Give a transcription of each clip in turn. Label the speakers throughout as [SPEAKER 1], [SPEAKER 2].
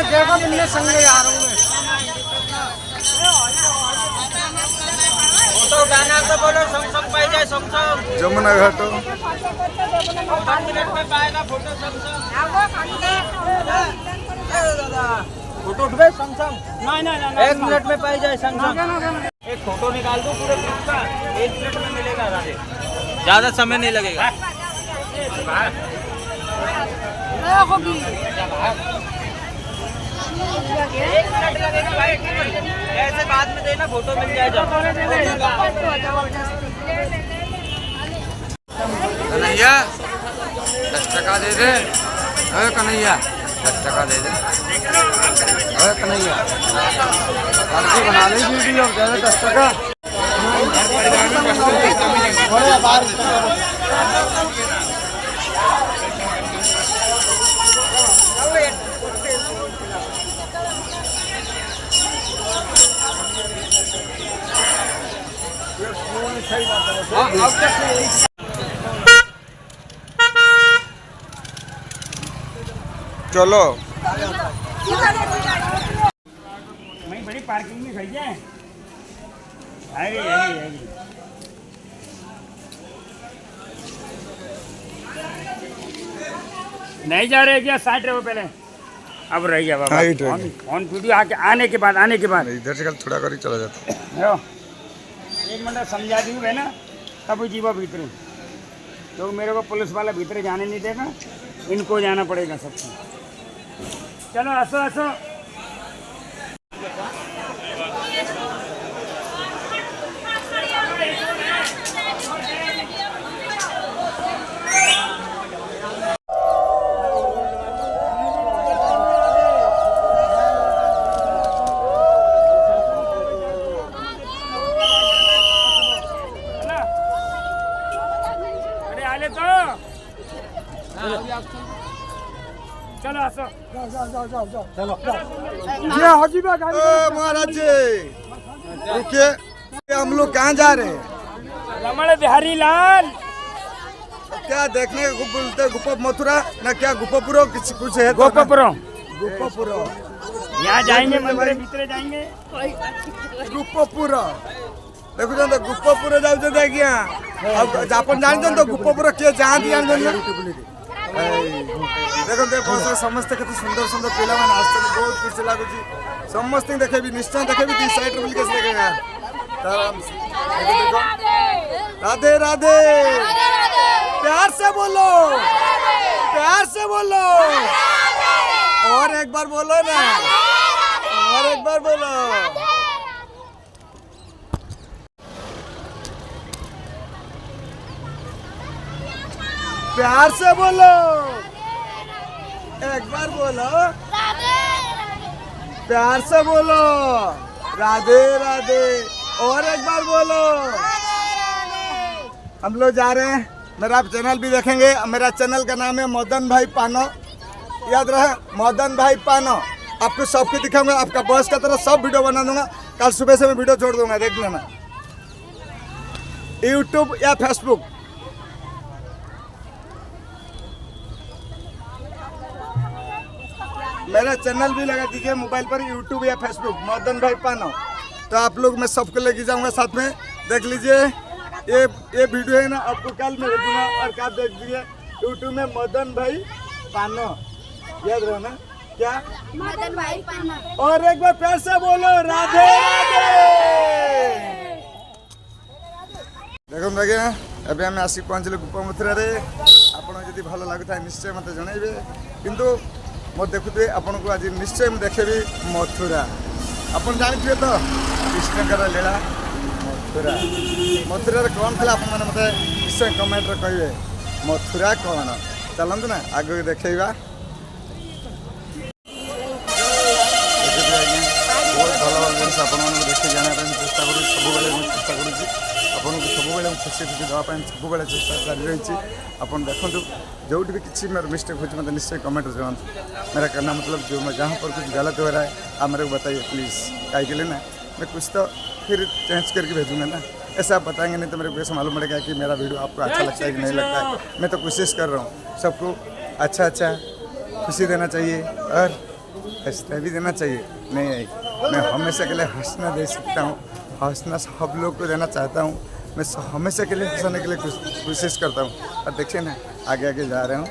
[SPEAKER 1] देखो मिलने संग आ रहा हूँ फोटो उठाना तो बोलो संग पाई जाए संग
[SPEAKER 2] जमुना घाट
[SPEAKER 1] मिनट में पाएगा फोटो संग फोटो उठे संग नहीं 1 मिनट में पाई जाए संग एक फोटो निकाल दो पूरे ग्रुप का 1 मिनट में मिलेगा राधे ज्यादा समय नहीं लगेगा ऐसे बाद में देना फोटो मिल जाएगा
[SPEAKER 2] कन्हैया 10 टका दे दे। अरे कन्हैया 10 टका दे दे। अरे कन्हैया बना ली वीडियो दे दे 10 टका। चलो
[SPEAKER 3] वहीं बड़ी पार्किंग में खड़ी है। आएगी। नहीं जा रहे क्या 60 रुपये पहले अब रह गया बाबा फोन वीडियो आने के बाद
[SPEAKER 2] इधर से कल थोड़ा कर ही चला जाता
[SPEAKER 3] है। 1 मिनट समझा दी है ना तब जीवा भीतर तो मेरे को पुलिस वाला भीतर जाने नहीं देगा इनको जाना पड़ेगा सबको। चलो असो चलो असो चलो
[SPEAKER 2] महाराज जी रुकिए हम लोग कहाँ जा रहे हैं?
[SPEAKER 3] रमण बिहारी लाल
[SPEAKER 2] क्या देखने को बोलते गुप्पा मथुरा ना क्या गुप्पापुरो कुछ है
[SPEAKER 3] गोपापुरो
[SPEAKER 2] यहाँ
[SPEAKER 3] जाएंगे मंदिर भीतर जाएंगे
[SPEAKER 2] गुप्पापुरो देखो तो गुप्पापुरो जाओ देखिए अब जापान जान तो गुप्पापुरो किए जहाँ दी जान देखो देखो समस्त के सुंदर सुंदर पिला मैंने आसते बहुत खुशी लगुच समस्त देखे निश्चय देखे दी साइड बुल के देखेगा राधे राधे प्यार से बोलो और एक बार बोलो ना और एक बार बोलो प्यार से बोलो एक बार बोलो प्यार से बोलो राधे राधे और एक बार बोलो। हम लोग जा रहे हैं मेरा चैनल भी देखेंगे मेरा चैनल का नाम है मदन भाई पानो याद रहे मदन भाई पानो आपको सबको दिखाऊंगा आपका बॉस का तरह सब वीडियो बना दूंगा कल सुबह से मैं वीडियो छोड़ दूंगा देख लेना यूट्यूब या फेसबुक मेरा चैनल भी लगा दीजिए मोबाइल पर यूट्यूब या फेसबुक मदन भाई पानो तो आप लोग मैं सबको लेके जाऊंगा साथ में देख लीजिए ये वीडियो है ना आपको कल मैं भेजूंगा और कल देख दीजिए यूट्यूब में मदन भाई पानो याद रहो ना क्या
[SPEAKER 4] मदन भाई पानो
[SPEAKER 2] और एक बार प्यार से बोलो राधे राधे। देखो देखिए अभी आम आसिक पहुँचलु गुप्पा मथुरा आपड़ी भल लगुता है निश्चय मत जनइबे किंतु मो देखुए आपन को आज निश्चय मुझे देखेबी मथुरा आपन जानते तो कृष्णकर लीला मथुरा मथुरा कौन था आप मत निश्चय कमेंट कहे मथुरा कौन चलते ना आगे देखा बहुत भल भल जिन आप देखी जाना चेष्टा कर चेष्टा करूँ सबुबले खुशी खुशी देवाई सबुबले चेष्टा जारी रही आप देखो जो भी किसी मेरा मिस्टेक हो मतलब निश्चय कमेंट जनाते मेरा कहना मतलब जो मैं जहाँ पर कुछ गलत हो रहा है आप मेरे को बताइए प्लीज़ काहे के लिए ना मैं कुछ तो फिर चेंज करके भेजूँगा ना ऐसा आप बताएंगे नहीं तो मेरे को ऐसा मालूम पड़ेगा कि मेरा वीडियो आपको अच्छा लगता है कि नहीं लगता है। मैं तो कोशिश कर रहा हूँ सबको अच्छा खुशी देना चाहिए और हंसना भी देना चाहिए। नहीं, मैं हमेशा के लिए हंसना दे सकता हूँ, हंसना सब लोग को देना चाहता हूँ। मैं हमेशा के लिए हंसाने के लिए कोशिश करता हूँ। और देखिए ना, आगे आगे जा रहे हूँ।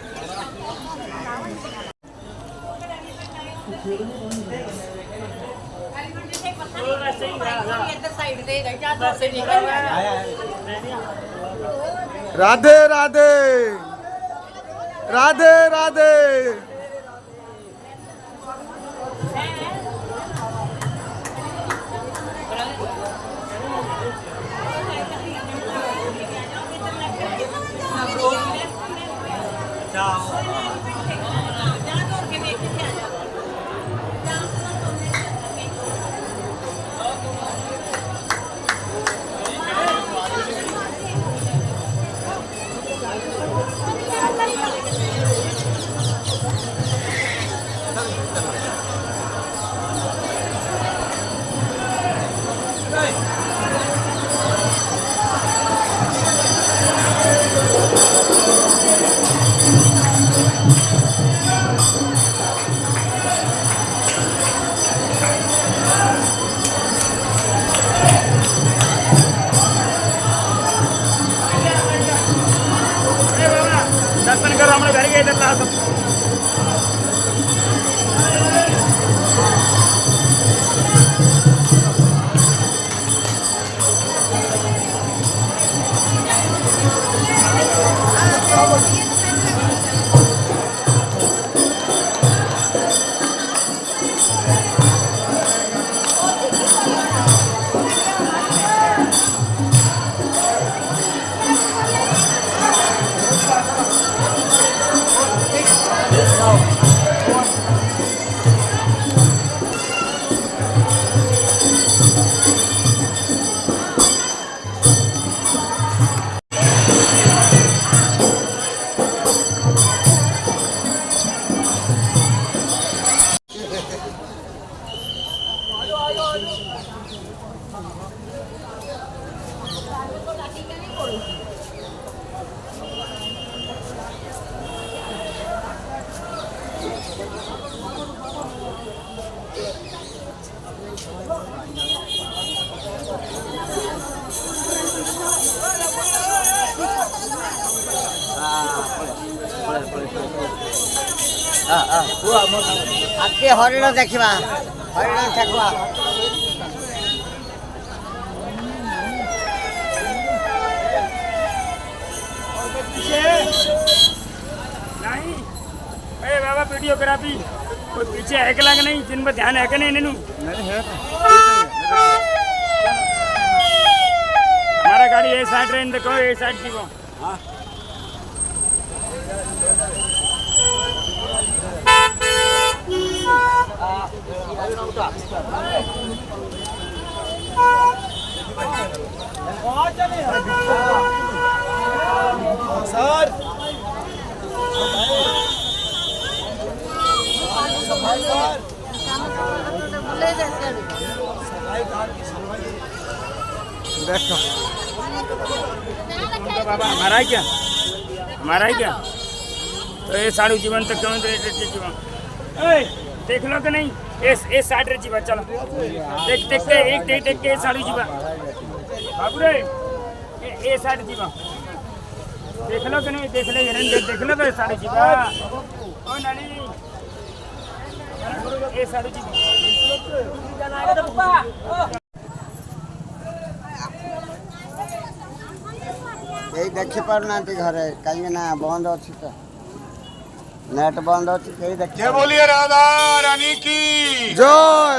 [SPEAKER 2] राधे राधे, राधे राधे।
[SPEAKER 3] दर्शन करो हमारे घर के इधर ला सब।
[SPEAKER 5] ଆଗେ ହରିଣ ଦେଖିବା, ହରିଣ ଠେକୁଆ।
[SPEAKER 3] नहीं अरे बाबा वीडियोग्राफी कोई पीछे है कि नहीं, जिन पर ध्यान है कि नहीं?
[SPEAKER 2] नहीं है।
[SPEAKER 3] हमारा गाड़ी ये साइड रेन देखो, ये साइड जीवो।
[SPEAKER 2] सर देखो
[SPEAKER 3] बाबा हमारा ही क्या, हमारा ही क्या? तो ये साड़ू जीवन तक क्यों जीवन देख लो कि नहीं? ये साइड रे जीवा, चलो देख देख के एक देख देख के साड़ू जीवा बाबू रे, ये साइड जीवा देख लो कि नहीं? देख ले देख लो कि साड़ू जीवा। ओ नानी ये साड़ू जीवा
[SPEAKER 5] କେହି ଦେଖିପାରୁନାହାନ୍ତି ଘରେ, କାହିଁକି ନା ବନ୍ଦ ଅଛି ତ, नेट बंद अच्छी कहीं देखिए।
[SPEAKER 6] जय बोलिए राधा रानी की
[SPEAKER 2] जय,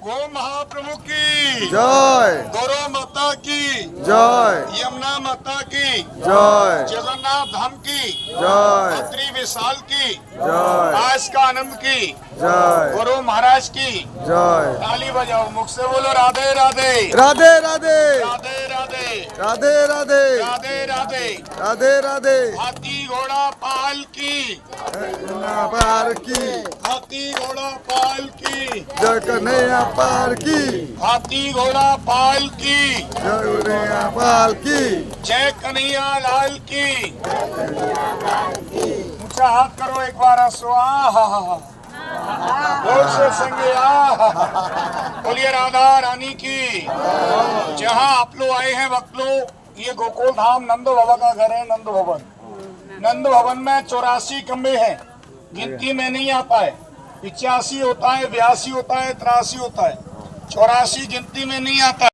[SPEAKER 6] गो महाप्रभु की
[SPEAKER 2] जय,
[SPEAKER 6] गौरव माता की
[SPEAKER 2] जय,
[SPEAKER 6] यमुना माता की
[SPEAKER 2] जय,
[SPEAKER 6] जगन्नाथ धाम की
[SPEAKER 2] जय,
[SPEAKER 6] बद्री विशाल की
[SPEAKER 2] जय,
[SPEAKER 6] आज का आनंद की
[SPEAKER 2] जय,
[SPEAKER 6] गौरव महाराज की
[SPEAKER 2] जय।
[SPEAKER 6] ताली बजाओ, मुख से बोलो राधे राधे
[SPEAKER 2] राधे राधे,
[SPEAKER 6] राधे राधे
[SPEAKER 2] राधे राधे,
[SPEAKER 6] राधे राधे।
[SPEAKER 2] राधे राधे।
[SPEAKER 6] हाथी घोड़ा पाल की,
[SPEAKER 2] पार की,
[SPEAKER 6] हाथी घोड़ा पाल की,
[SPEAKER 2] जय कन्हैया पार की,
[SPEAKER 6] हाथी घोड़ा पाल की,
[SPEAKER 2] जय कन्हैया पाल की,
[SPEAKER 6] जय कन्हैया लाल की। ऊंचा हाथ करो एक बार हंसो आहा जोर से संगे आहा बोलिए राधा रानी की। जहां आप लोग आए हैं वक्त लोग ये गोकुल धाम नंद बाबा का घर है। नंद भवन, नंद भवन में 84 कमरे हैं, गिनती में नहीं आता है। 85 होता है, 82 होता है, 83 होता है, 84 गिनती में नहीं आता है।